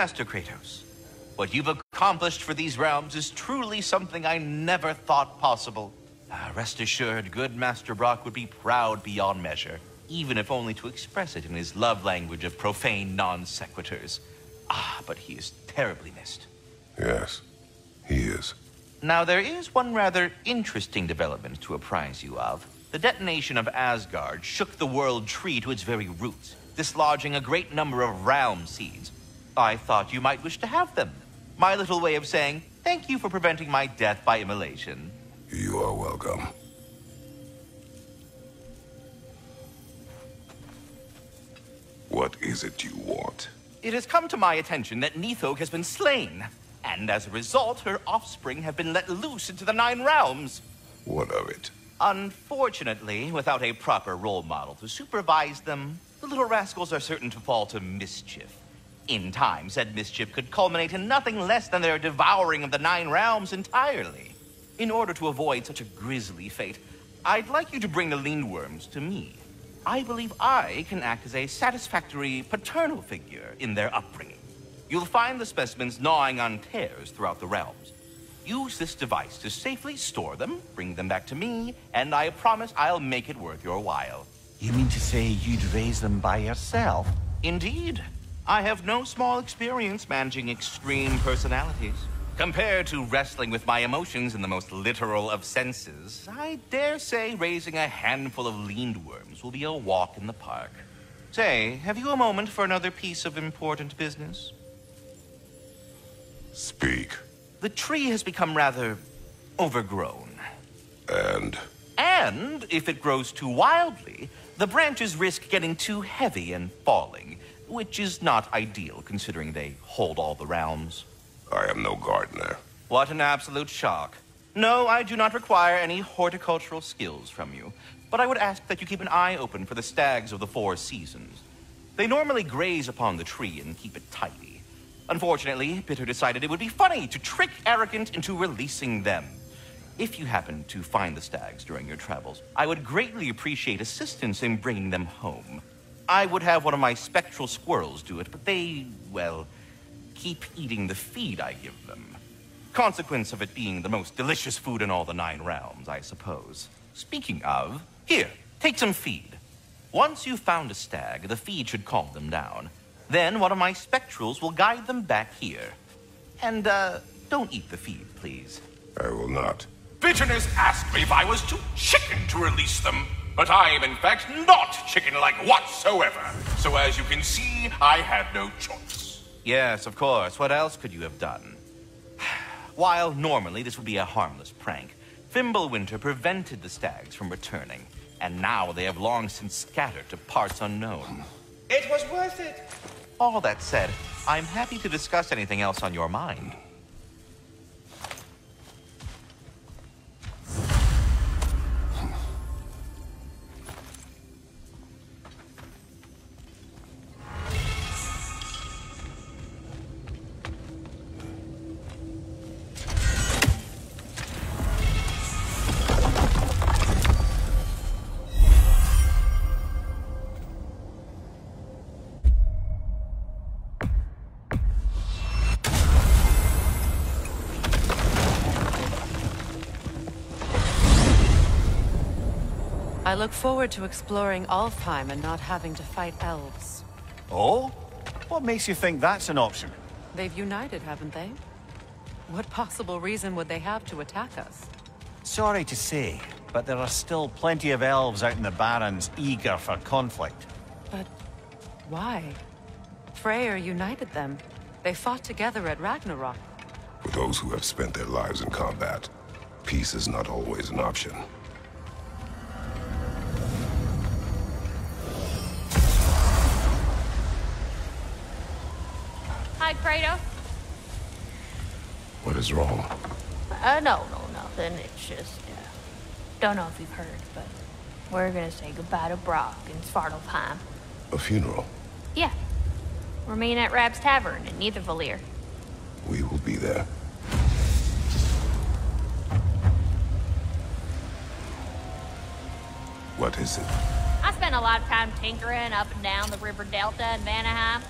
Master Kratos. What you've accomplished for these realms is truly something I never thought possible. Rest assured, good Master Brock would be proud beyond measure, even if only to express it in his love language of profane non-sequiturs. But he is terribly missed. Yes, he is. Now, there is one rather interesting development to apprise you of. The detonation of Asgard shook the world tree to its very roots, dislodging a great number of realm seeds. I thought you might wish to have them. My little way of saying, thank you for preventing my death by immolation. You are welcome. What is it you want? It has come to my attention that Nithog has been slain, and as a result, her offspring have been let loose into the 9 realms. What of it? Unfortunately, without a proper role model to supervise them, the little rascals are certain to fall to mischief. In time, said mischief could culminate in nothing less than their devouring of the 9 realms entirely. In order to avoid such a grisly fate, I'd like you to bring the Lindworms to me. I believe I can act as a satisfactory paternal figure in their upbringing. You'll find the specimens gnawing on tears throughout the realms. Use this device to safely store them, bring them back to me, and I promise I'll make it worth your while. You mean to say you'd raise them by yourself? Indeed. I have no small experience managing extreme personalities. Compared to wrestling with my emotions in the most literal of senses, I dare say raising a handful of Lindworms will be a walk in the park. Say, have you a moment for another piece of important business? Speak. The tree has become rather overgrown. And if it grows too wildly, the branches risk getting too heavy and falling, which is not ideal considering they hold all the realms. I am no gardener. What an absolute shock. No, I do not require any horticultural skills from you, but I would ask that you keep an eye open for the stags of the 4 seasons. They normally graze upon the tree and keep it tidy. Unfortunately, Bitter decided it would be funny to trick Arrogant into releasing them. If you happen to find the stags during your travels, I would greatly appreciate assistance in bringing them home. I would have one of my spectral squirrels do it, but they, well, keep eating the feed I give them. Consequence of it being the most delicious food in all the 9 realms, I suppose. Speaking of, here, take some feed. Once you've found a stag, the feed should calm them down. Then one of my spectrals will guide them back here. And, don't eat the feed, please. I will not. Bitterness asked me if I was too chicken to release them, but I am in fact not chicken-like whatsoever. So as you can see, I had no choice. Yes, of course. What else could you have done? While normally this would be a harmless prank, Fimbulwinter prevented the stags from returning, and now they have long since scattered to parts unknown. It was worth it. All that said, I'm happy to discuss anything else on your mind. I look forward to exploring Alfheim and not having to fight elves. Oh? What makes you think that's an option? They've united, haven't they? What possible reason would they have to attack us? Sorry to say, but there are still plenty of elves out in the Barrens eager for conflict. But why? Freyr united them. They fought together at Ragnarok. For those who have spent their lives in combat, peace is not always an option. Hi, Kratos. What is wrong? No, nothing. It's just, don't know if you've heard, but we're gonna say goodbye to Brock in Svartalfheim. A funeral? Yeah. We're meeting at Rab's Tavern in Nethervalir. We will be there. What is it? I spent a lot of time tinkering up and down the river delta in Vanaheim.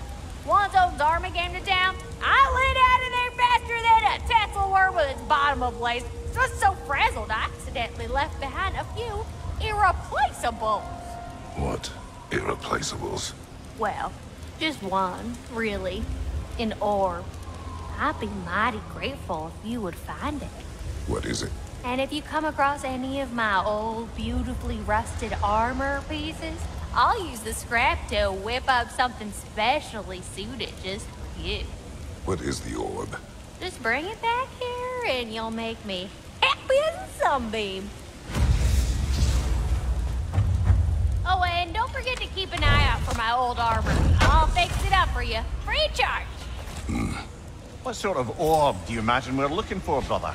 Once old Dharma came to town, bottom of place. I was so frazzled I accidentally left behind a few irreplaceables. What irreplaceables? Well, just one, really. An orb. I'd be mighty grateful if you would find it. What is it? And if you come across any of my old, beautifully rusted armor pieces, I'll use the scrap to whip up something specially suited just for you. What is the orb? Just bring it back here and you'll make me happy as a sunbeam. Oh, and don't forget to keep an eye out for my old armor. I'll fix it up for you, free of charge. What sort of orb do you imagine we're looking for, brother?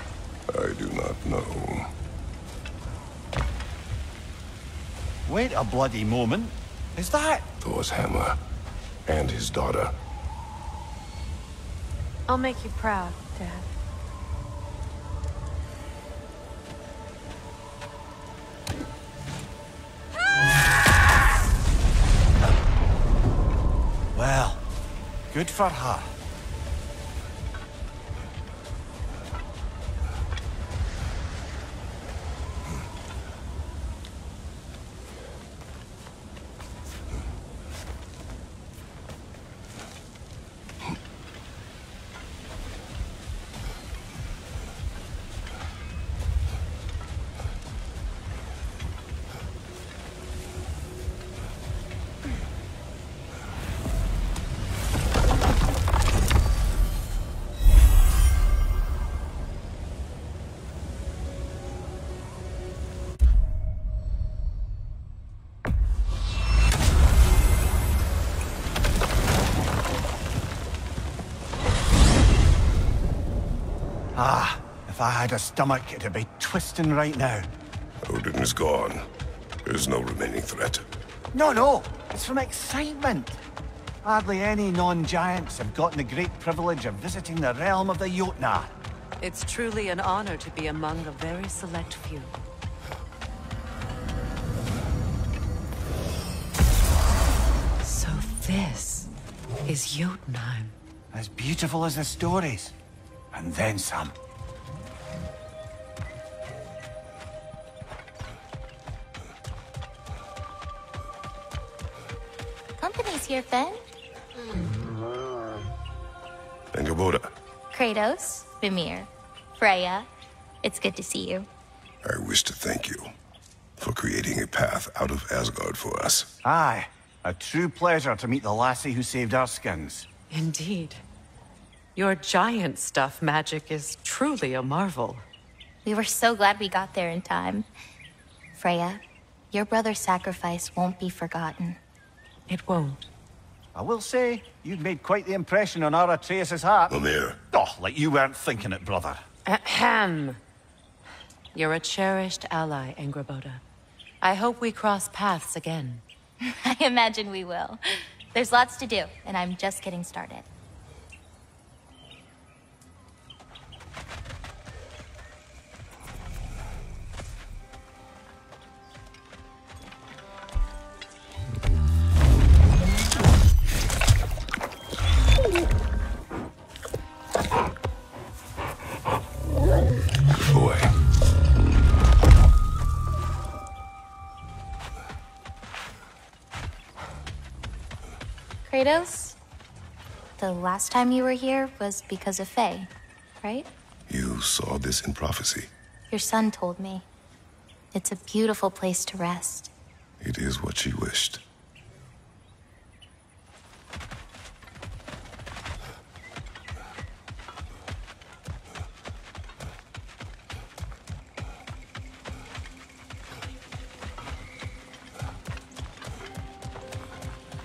I do not know. Wait a bloody moment. Is that? Thor's hammer. And his daughter. I'll make you proud, Dad. Well, good for her. Ah, if I had a stomach, it'd be twisting right now. Odin is gone. There's no remaining threat. No, it's from excitement. Hardly any non-giants have gotten the great privilege of visiting the realm of the Jotnar. It's truly an honor to be among a very select few. So this is Jotunheim. As beautiful as the stories. And then some. Company's here, Finn. Angerboda, Kratos, Mimir, Freya, it's good to see you. I wish to thank you for creating a path out of Asgard for us. Aye, a true pleasure to meet the lassie who saved our skins. Indeed. Your giant stuff magic is truly a marvel. We were so glad we got there in time. Freya, your brother's sacrifice won't be forgotten. It won't. I will say, you've made quite the impression on our Atreus' heart. Mimir, Oh, like you weren't thinking it, brother. Ahem. You're a cherished ally, Angerboda. I hope we cross paths again. I imagine we will. There's lots to do, and I'm just getting started. boy. Kratos, the last time you were here was because of Faye, right? You saw this in prophecy. Your son told me. It's a beautiful place to rest. It is what she wished.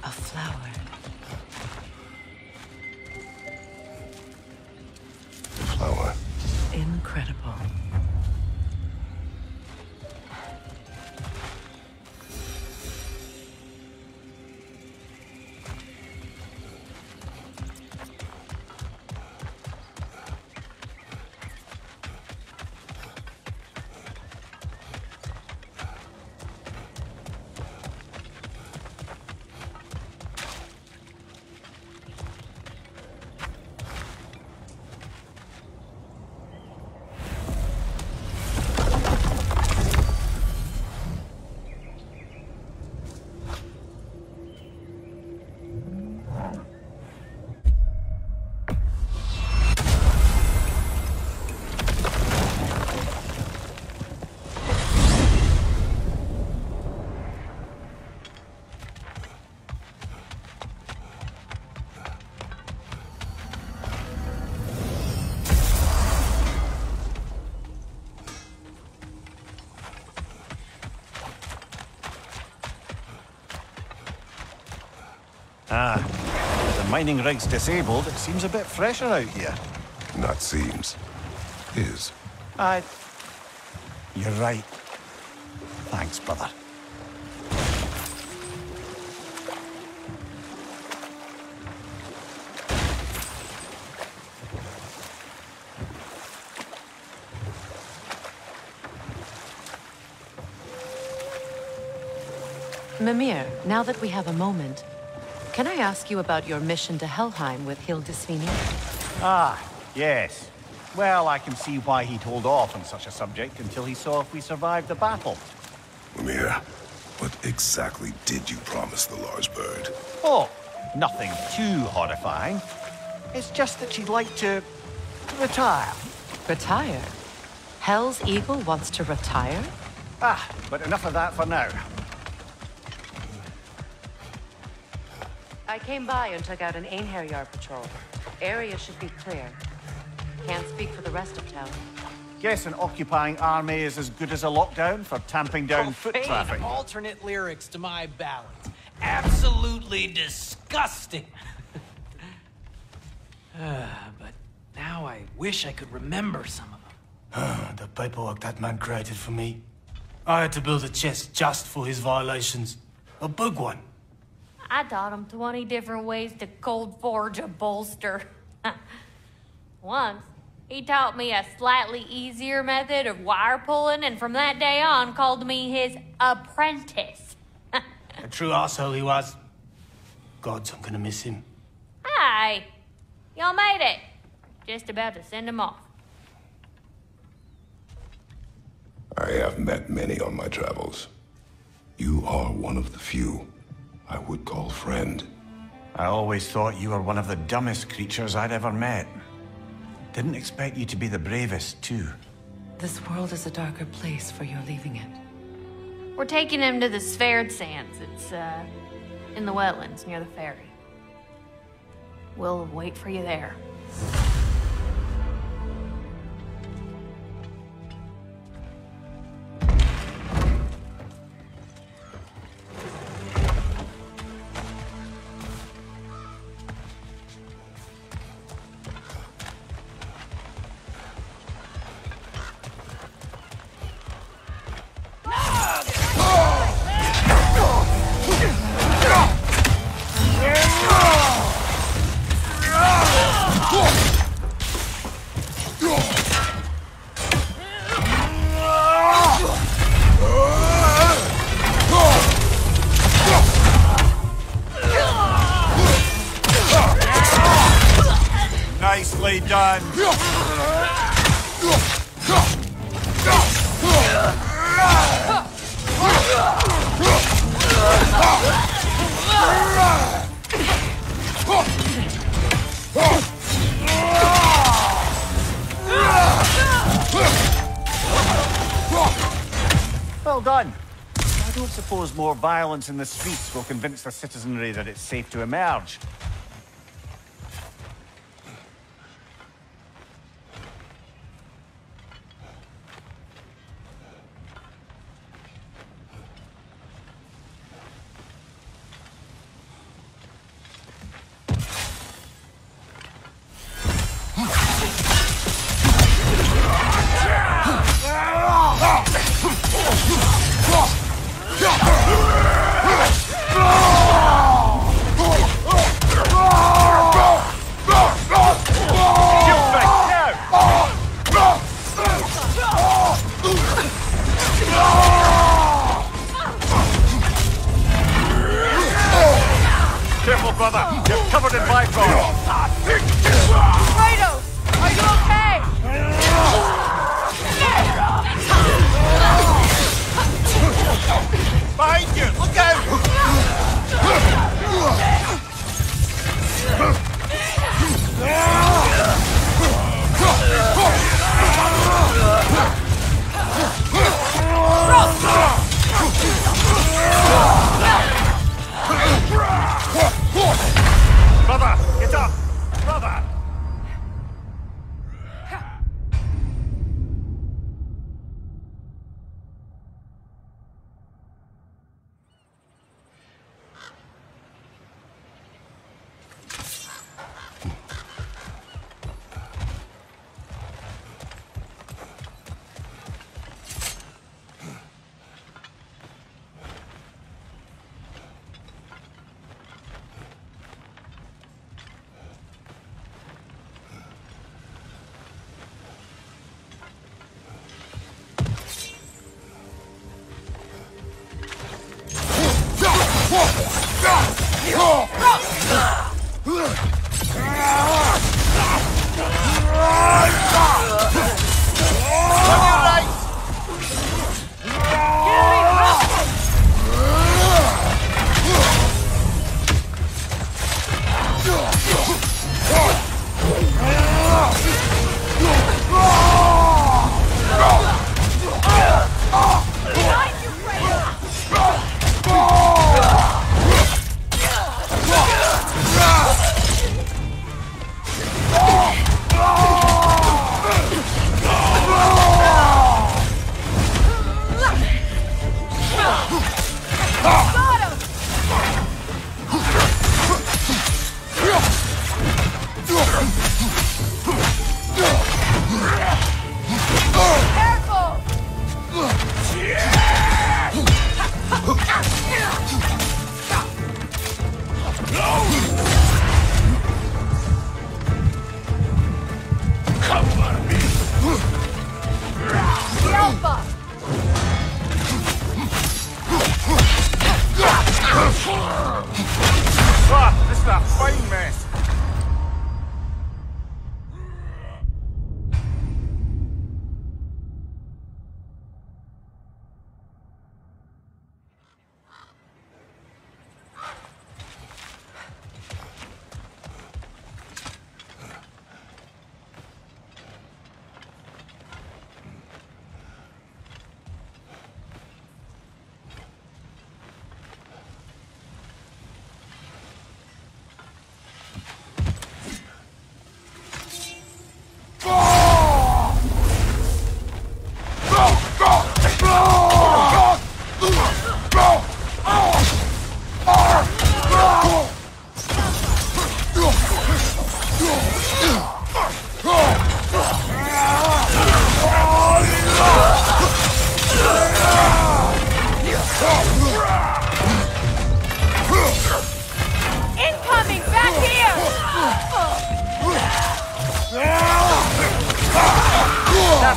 A flower. Flower. Incredible. Ah, the mining rig's disabled. It seems a bit fresher out here. Not seems. Is. You're right. Thanks, brother. Mimir, now that we have a moment, can I ask you about your mission to Helheim with Hildisvini? Ah, yes. Well, I can see why he'd hold off on such a subject until he saw if we survived the battle. Mimir, what exactly did you promise the large bird? Oh, nothing too horrifying. It's just that she'd like to retire. Retire? Hell's Eagle wants to retire? Ah, but enough of that for now. I came by and took out an Einherjar patrol. Area should be clear. Can't speak for the rest of town. Guess an occupying army is as good as a lockdown for tamping down foot Profane traffic. alternate lyrics to my ballads. Absolutely disgusting. But now I wish I could remember some of them. The paperwork that man created for me. I had to build a chest just for his violations. A big one. I taught him 20 different ways to cold forge a bolster. Once, he taught me a slightly easier method of wire pulling, and from that day on called me his apprentice. A true arsehole he was. Gods, I'm gonna miss him. Hi, y'all made it. Just about to send him off. I have met many on my travels. You are one of the few I would call friend. I always thought you were one of the dumbest creatures I'd ever met. Didn't expect you to be the bravest, too. This world is a darker place for your leaving it. We're taking him to the Sverred Sands. It's, in the wetlands near the ferry. We'll wait for you there. Nicely done. Well done. I don't suppose more violence in the streets will convince the citizenry that it's safe to emerge.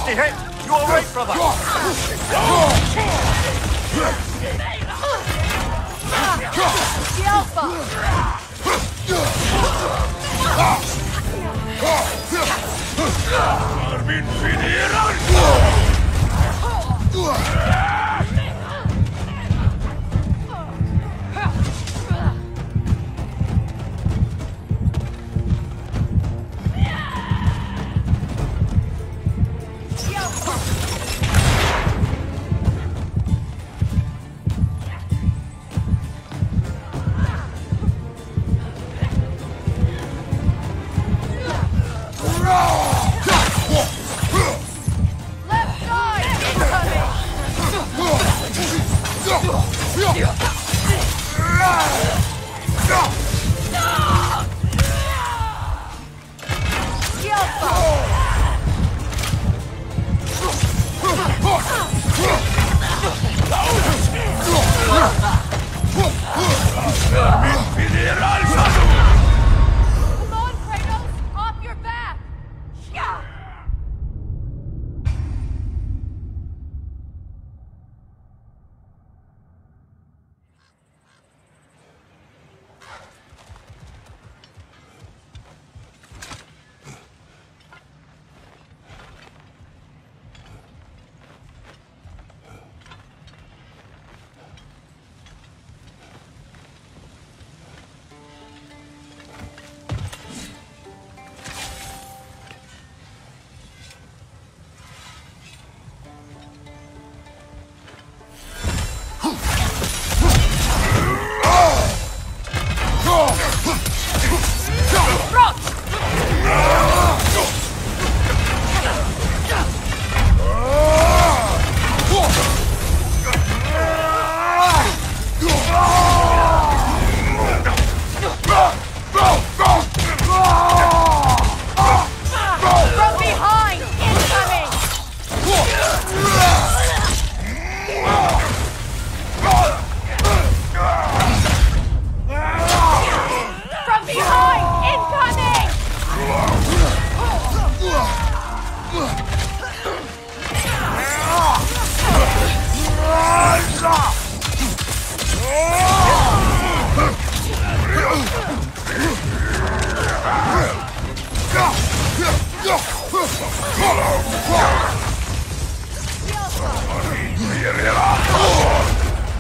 nasty hit! You alright, brother?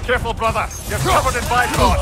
Careful, brother. You're covered in bygones.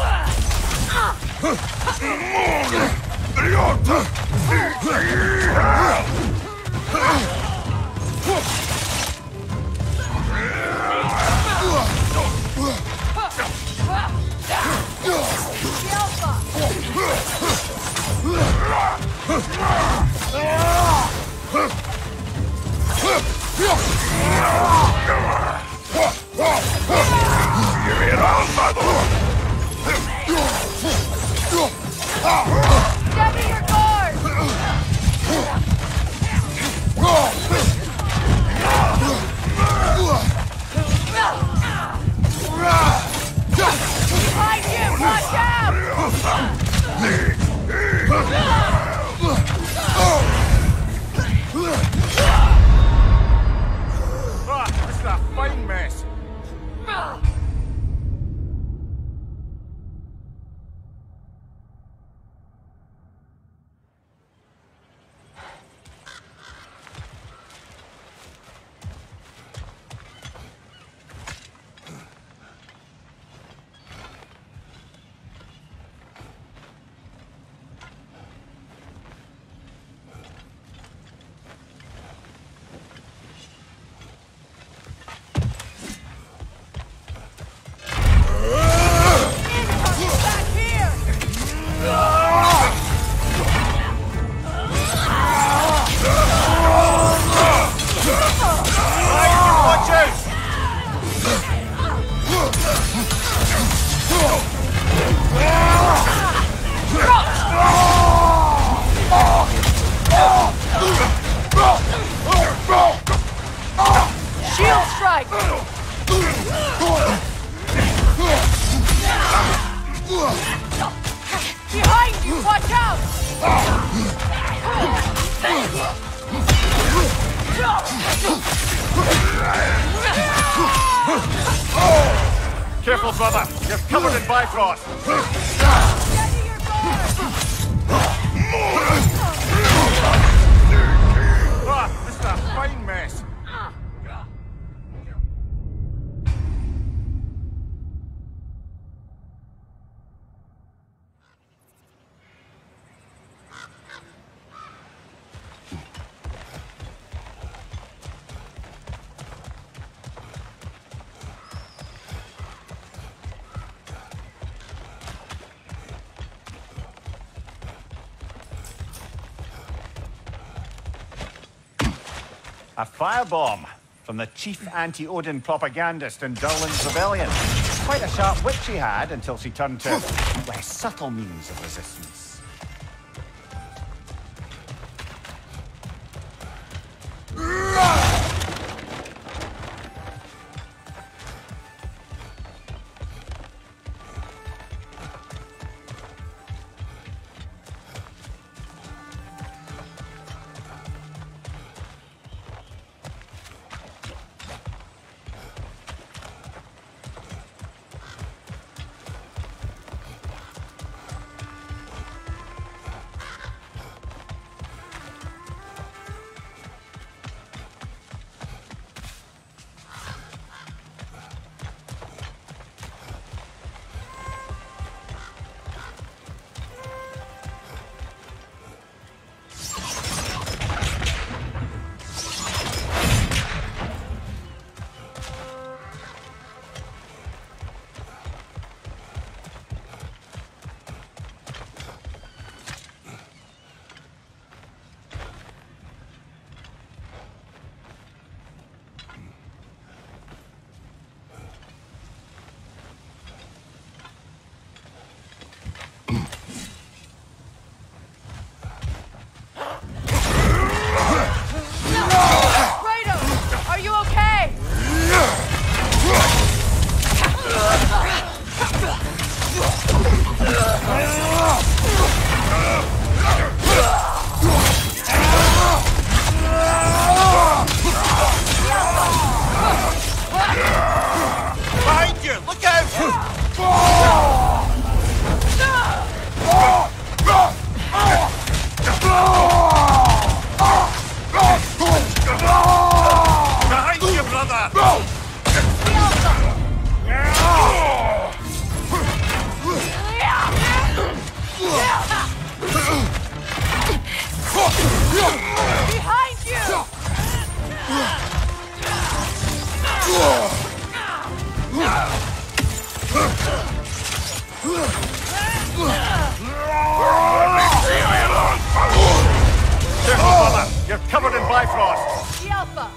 Steady your guard! Behind you! Watch out! This is a fine mess. Ah! Careful, brother. You're covered in Bifrost. This is a fine mess. A firebomb from the chief anti-Odin propagandist in Durland's rebellion. Quite a sharp wit she had until she turned to less subtle means of resistance. You're covered in Bifrost. The Alpha.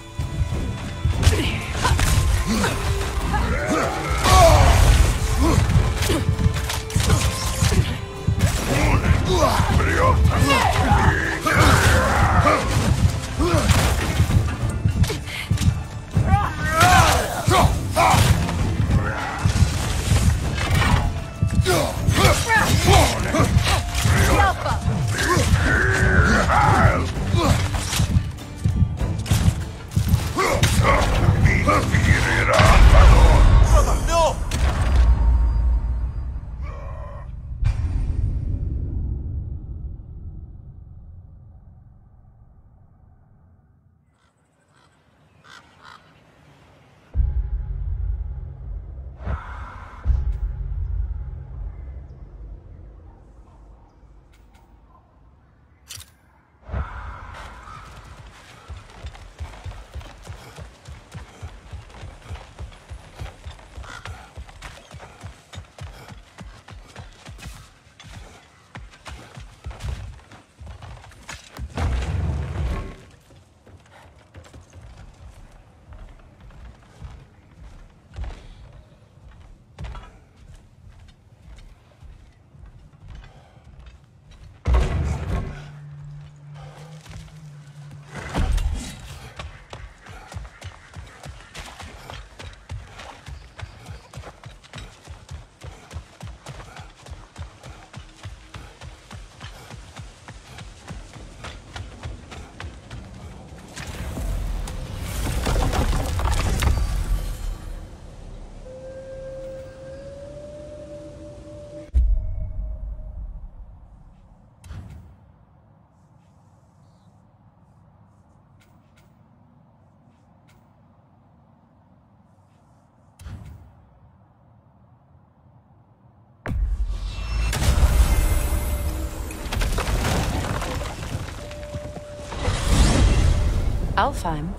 Alfheim?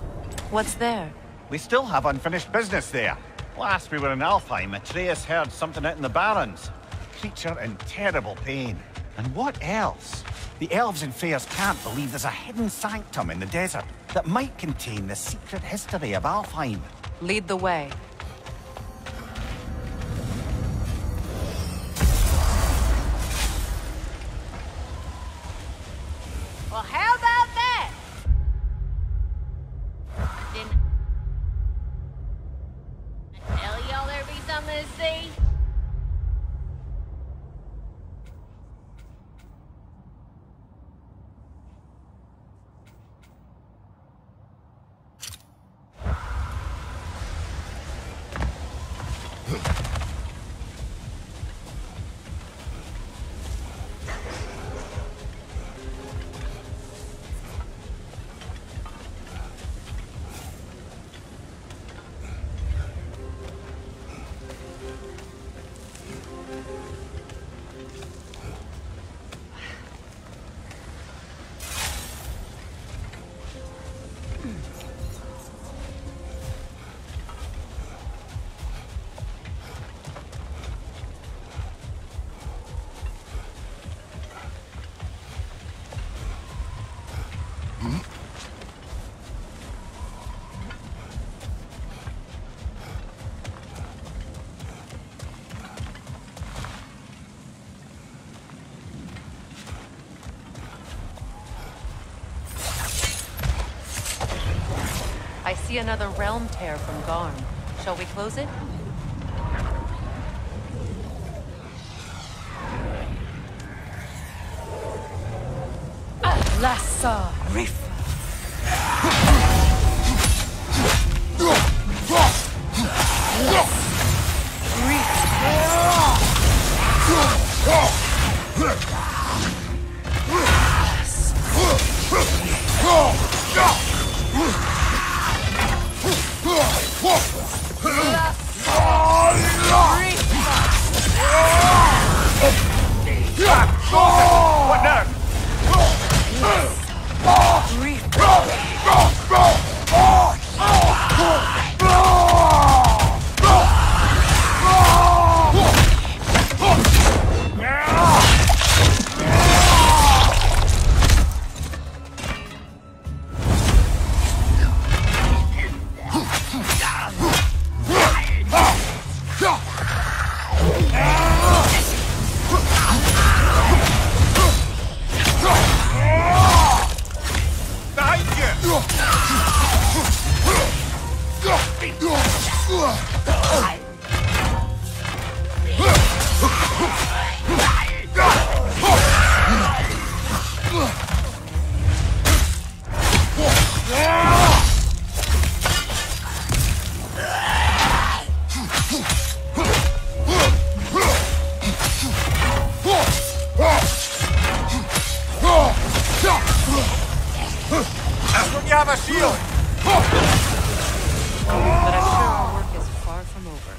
What's there? We still have unfinished business there. Last we were in Alfheim, Atreus heard something out in the Barrens. A creature in terrible pain. And what else? The elves and fairs can't believe there's a hidden sanctum in the desert that might contain the secret history of Alfheim. Lead the way. Well, how about that? Didn't I tell y'all there'd be something to see? I see another realm tear from Garm. Shall we close it? Lassa Rifa. What now? That's when you have a shield. But I'm sure our work is far from over.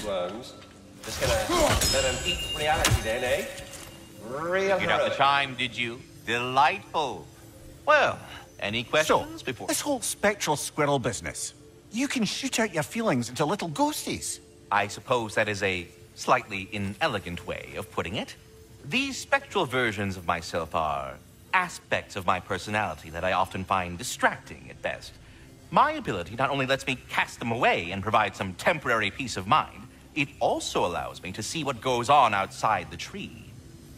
Worms. Just gonna let them eat reality then, eh? Real You got the chime, did you? Delightful. Well, any questions before... This whole spectral squirrel business. You can shoot out your feelings into little ghosties. I suppose that is a slightly inelegant way of putting it. These spectral versions of myself are aspects of my personality that I often find distracting at best. My ability not only lets me cast them away and provide some temporary peace of mind, it also allows me to see what goes on outside the tree.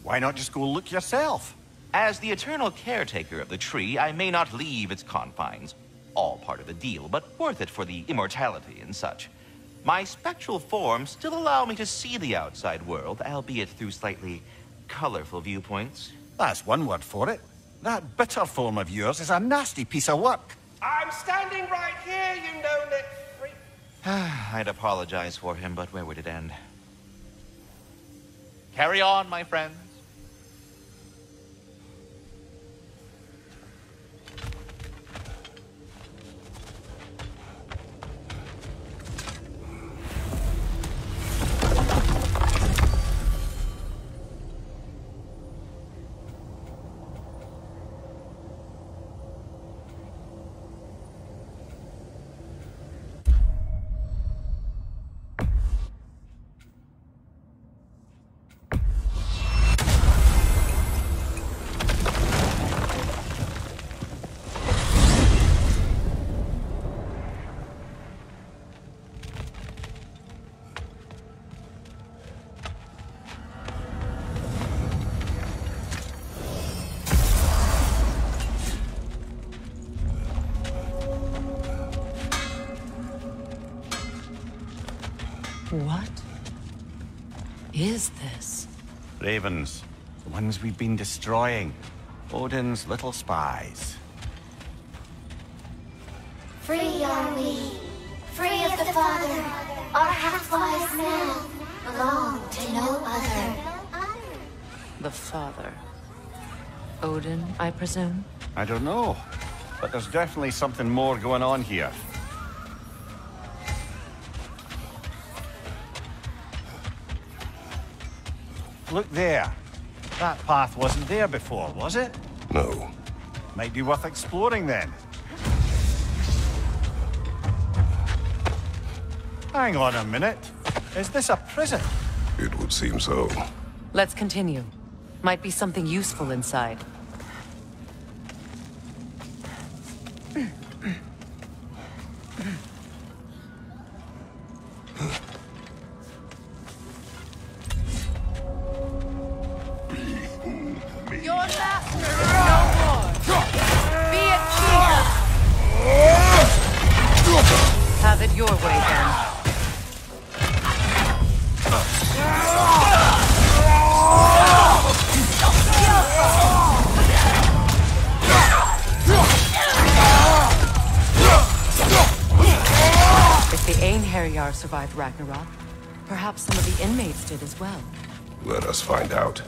Why not just go look yourself? As the eternal caretaker of the tree, I may not leave its confines. All part of the deal, but worth it for the immortality and such. My spectral forms still allow me to see the outside world, albeit through slightly colorful viewpoints. That's one word for it. That bitter form of yours is a nasty piece of work. I'm standing right here, you no-net freak. I'd apologize for him, but where would it end? Carry on, my friends. What is this? Ravens. The ones we've been destroying. Odin's little spies. Free are we, free of the Father. Our half-wise men belong to no other. The Father. Odin, I presume? I don't know, but there's definitely something more going on here. Look there. That path wasn't there before, was it? No. Might be worth exploring then. Hang on a minute. Is this a prison? It would seem so. Let's continue. Might be something useful inside. Your master is no more. Be at peace. Have it your way, then. If the Einherjar survived Ragnarok, perhaps some of the inmates did as well. Let us find out.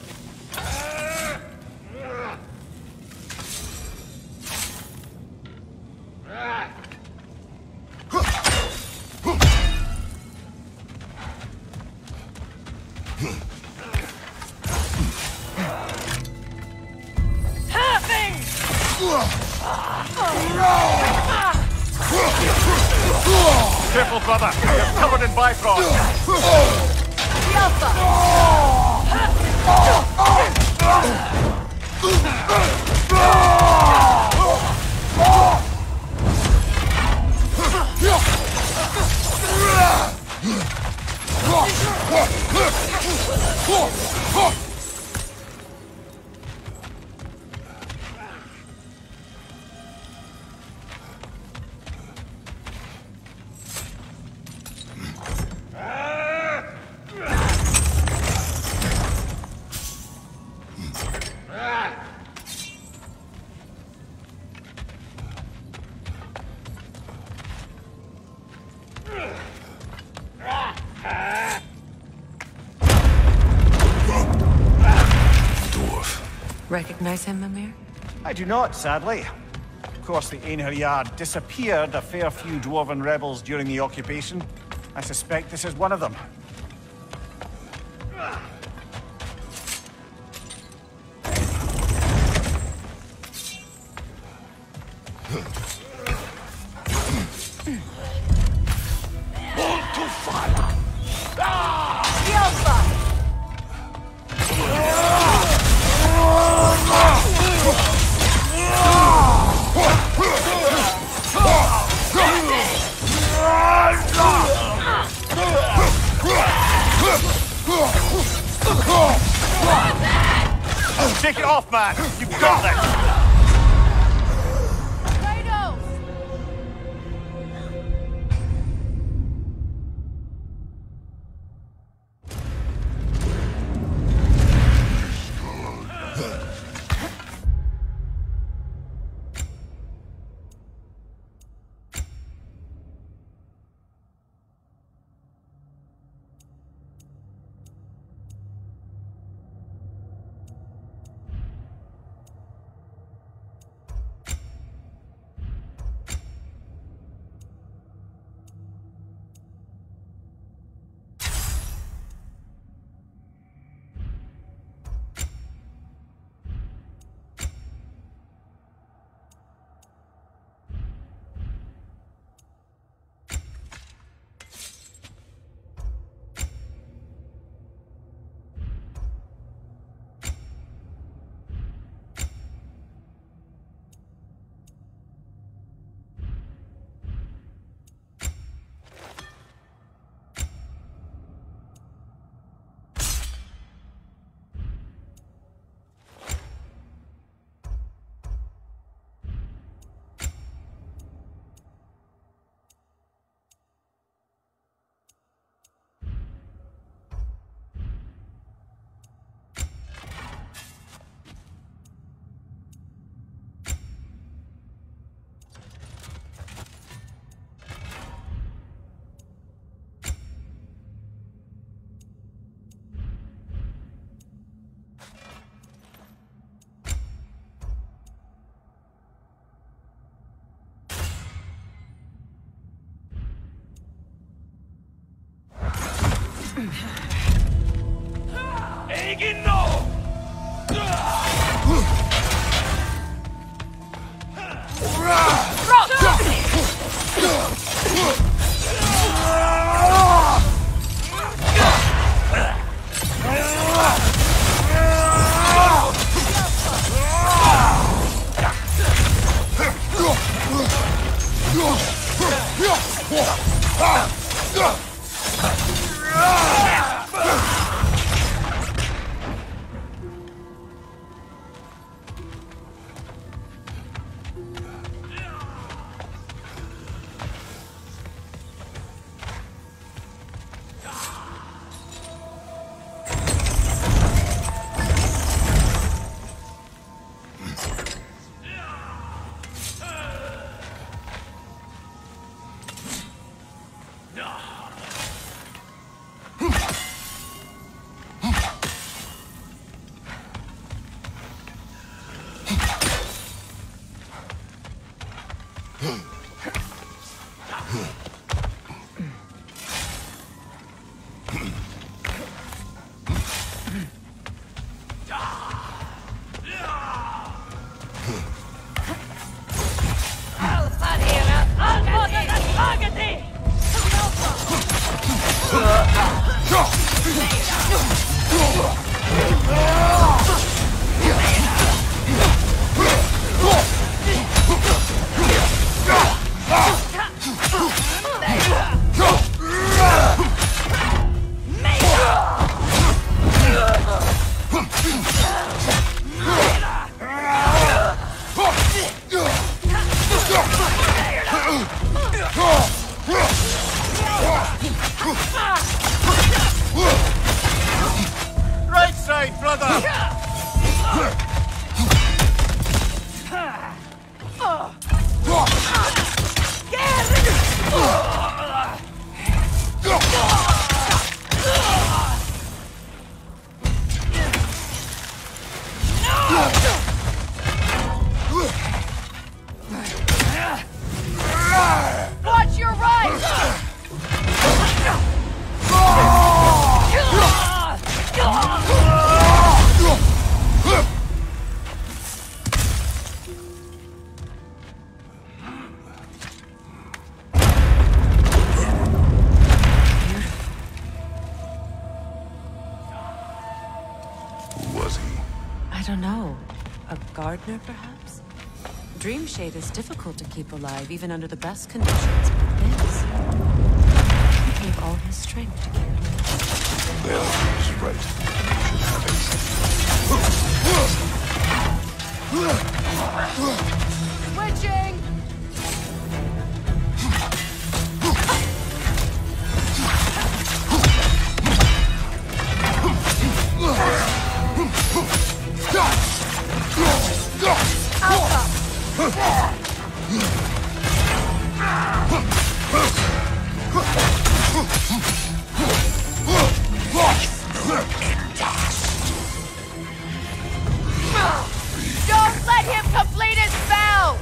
Careful, brother. You're covered in Bifrost. Recognize him, Mimir? I do not, sadly. Of course, the Einherjar disappeared a fair few dwarven rebels during the occupation. I suspect this is one of them. Take it off, man! You've got this! Right side, brother! Watch your right! Who was he? I don't know. A gardener, perhaps? Dreamshade is difficult to keep alive, even under the best conditions, but this... He gave all his strength to carry it. Bell is right. You should have it. Switching! Don't let him complete his spell!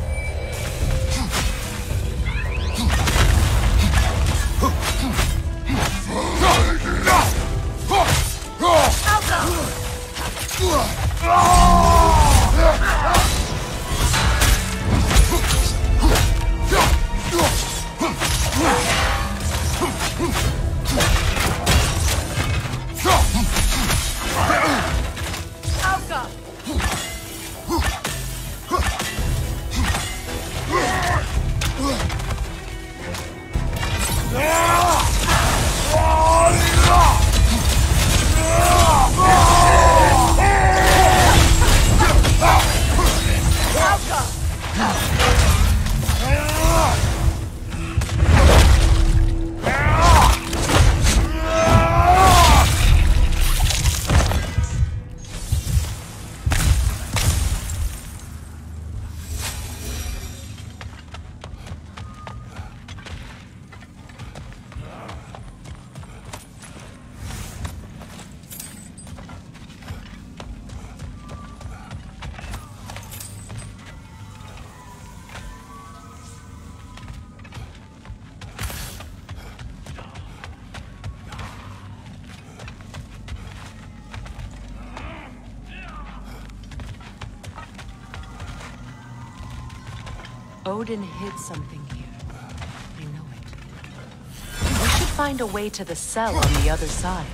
Odin hid something here. I know it. We should find a way to the cell on the other side.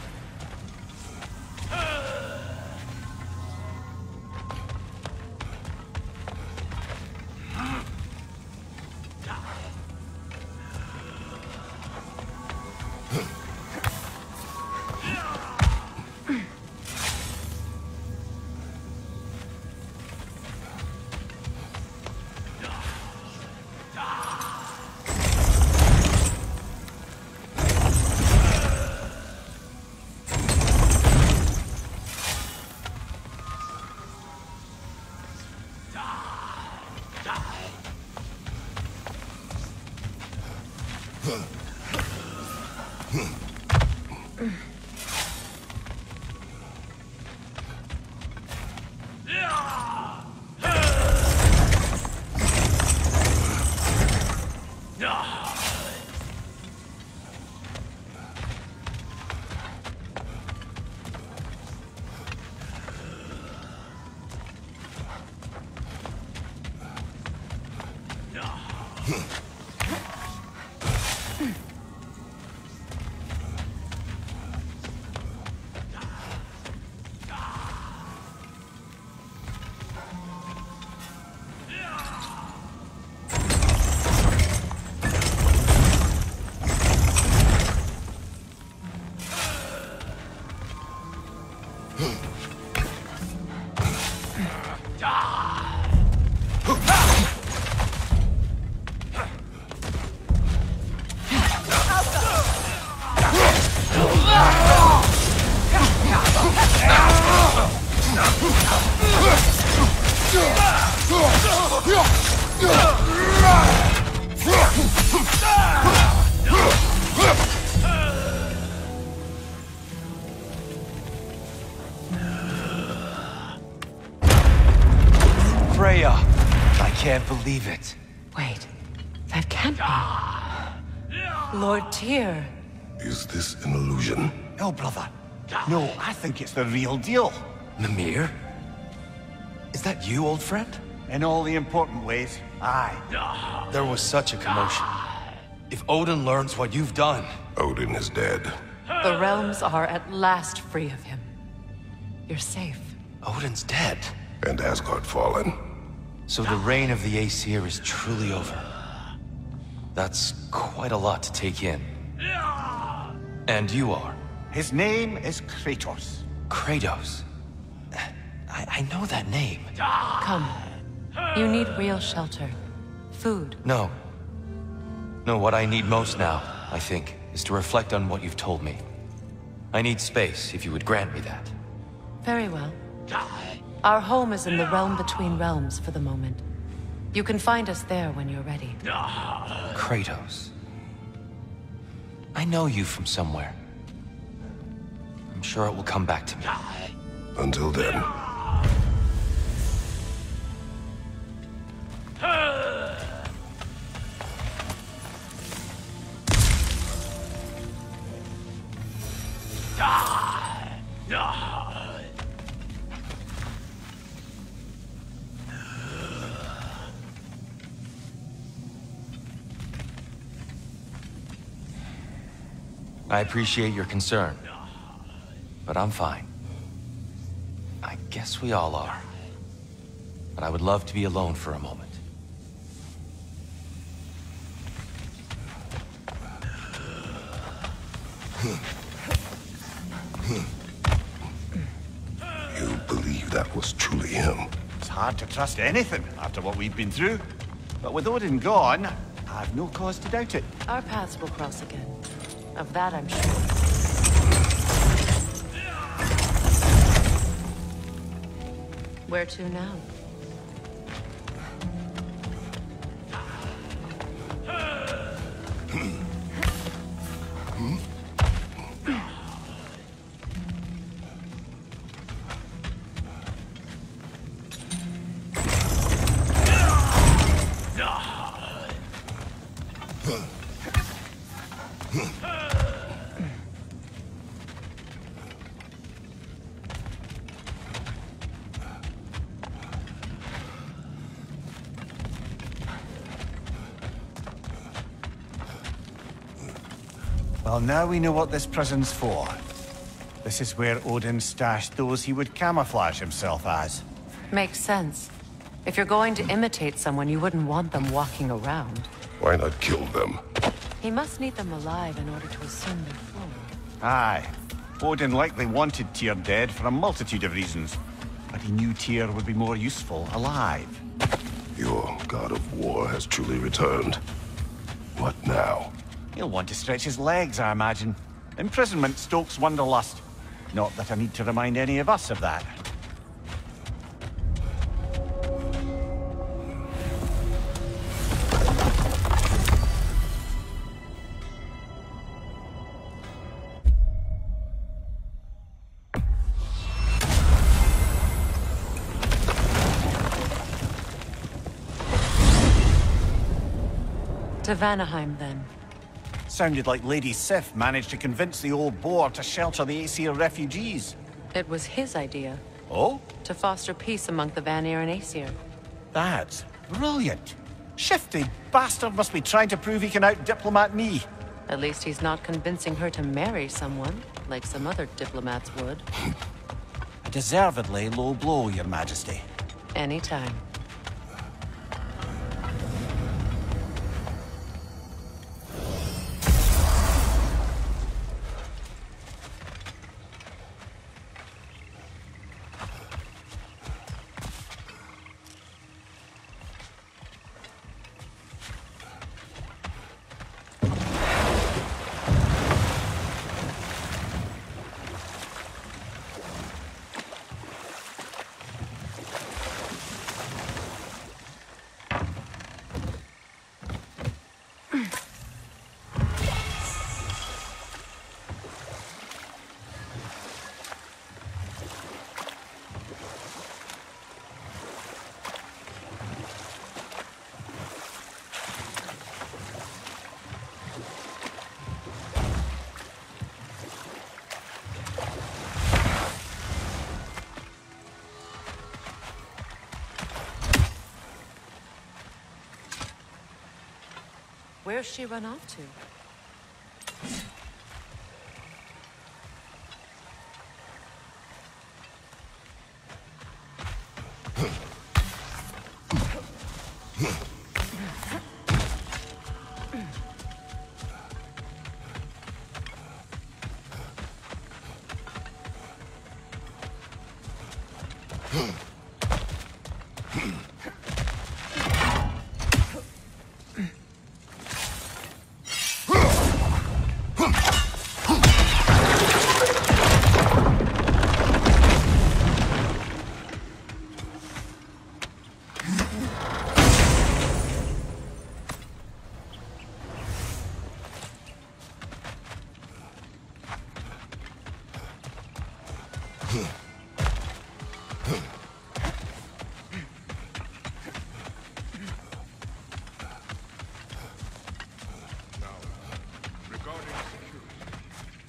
Freya! I can't believe it. Wait, that can't be. Lord Tyr. Is this an illusion? No, brother. No, I think it's the real deal. Mimir? Is that you, old friend? In all the important ways, aye. There was such a commotion. If Odin learns what you've done... Odin is dead. The realms are at last free of him. You're safe. Odin's dead. And Asgard fallen. So the reign of the Aesir is truly over. That's quite a lot to take in. And you are. His name is Kratos. Kratos? I know that name. Come. You need real shelter. Food. No. No, what I need most now, I think, is to reflect on what you've told me. I need space, if you would grant me that. Very well. Our home is in the realm between realms for the moment. You can find us there when you're ready. Kratos. I know you from somewhere. I'm sure it will come back to me. Until then. I appreciate your concern, but I'm fine. I guess we all are. But I would love to be alone for a moment. You believe that was truly him? It's hard to trust anything after what we've been through. But with Odin gone, I've no cause to doubt it. Our paths will cross again. Of that, I'm sure. Where to now? Well, now we know what this prison's for. This is where Odin stashed those he would camouflage himself as. Makes sense. If you're going to imitate someone, you wouldn't want them walking around. Why not kill them? He must need them alive in order to assume their form. Aye. Odin likely wanted Tyr dead for a multitude of reasons. But he knew Tyr would be more useful alive. Your god of war has truly returned. What now? He'll want to stretch his legs, I imagine. Imprisonment stokes wanderlust. Not that I need to remind any of us of that. To Vanaheim, then. Sounded like Lady Sif managed to convince the old boar to shelter the Aesir refugees. It was his idea. Oh? To foster peace among the Vanir and Aesir. That's brilliant. Shifty bastard must be trying to prove he can out-diplomat me. At least he's not convincing her to marry someone, like some other diplomats would. A deservedly low blow, Your Majesty. Anytime. Where's she run off to?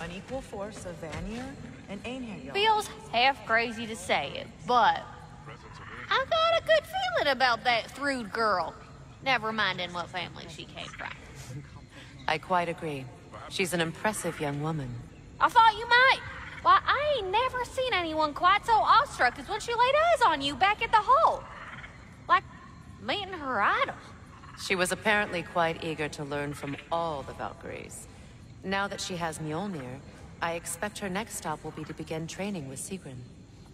Unequal force of Vanir and Einherjar. Feels half crazy to say it, but I got a good feeling about that Thrud girl. Never minding what family she came from. I quite agree. She's an impressive young woman. I thought you might. Why, I ain't never seen anyone quite so awestruck as when she laid eyes on you back at the hole. Like meeting her idol. She was apparently quite eager to learn from all the Valkyries. Now that she has Mjolnir, I expect her next stop will be to begin training with Sigrun.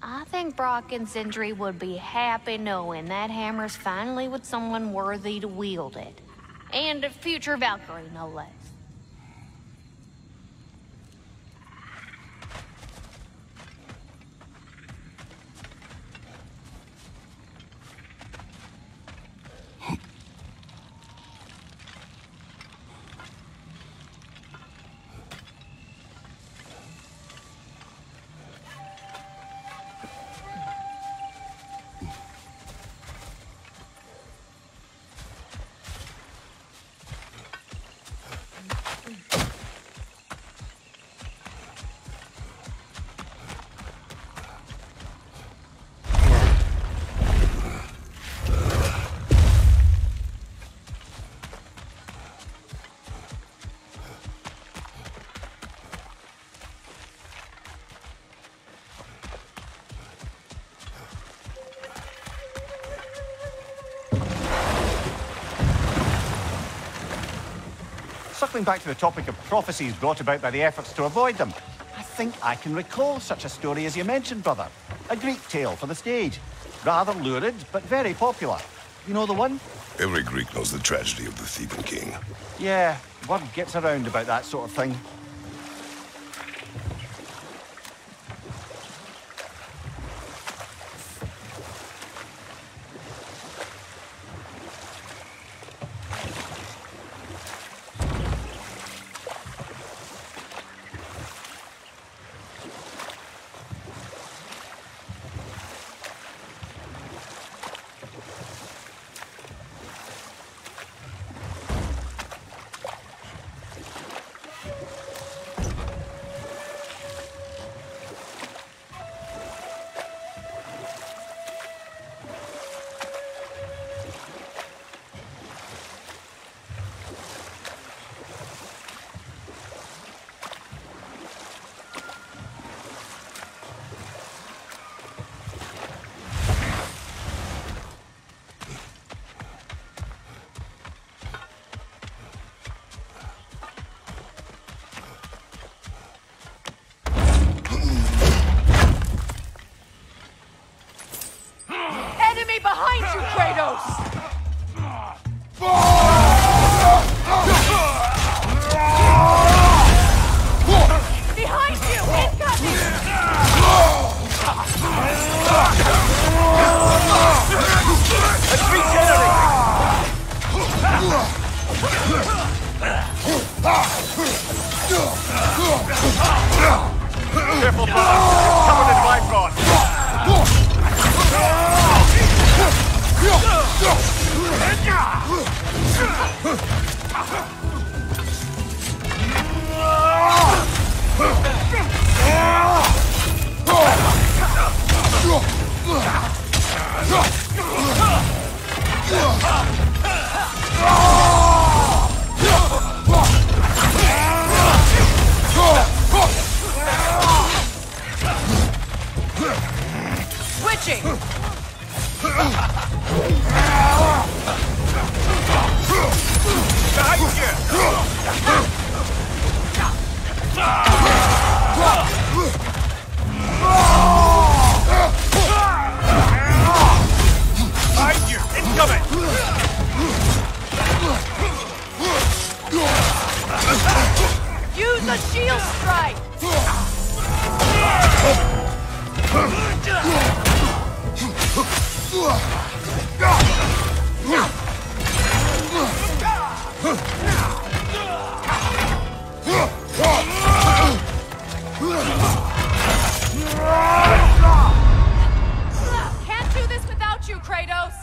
I think Brock and Sindri would be happy knowing that hammer's finally with someone worthy to wield it. And a future Valkyrie, no less. Circling back to the topic of prophecies brought about by the efforts to avoid them, I think I can recall such a story as you mentioned, brother. A Greek tale for the stage. Rather lurid, but very popular. You know the one? Every Greek knows the tragedy of the Theban king. Yeah, word gets around about that sort of thing. Behind you, Kratos! Behind you! Incoming! It's regenerating! Careful, brother! It's covered in Bifrost! Switching! Can't do this without you, Kratos!